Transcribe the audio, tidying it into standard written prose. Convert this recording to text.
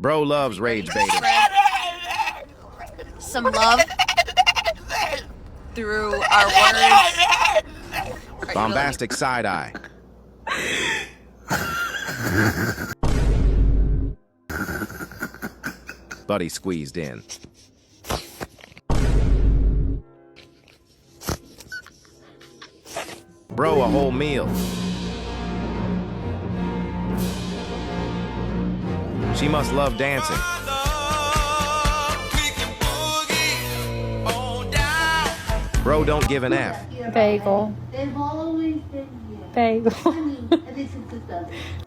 Bro loves rage baiting. Some love through our words. Bombastic side eye. Buddy squeezed in. Bro, a whole meal. She must love dancing. Bro, don't give an F. Bagel. They've always been here. Bagel. Honey, and this is the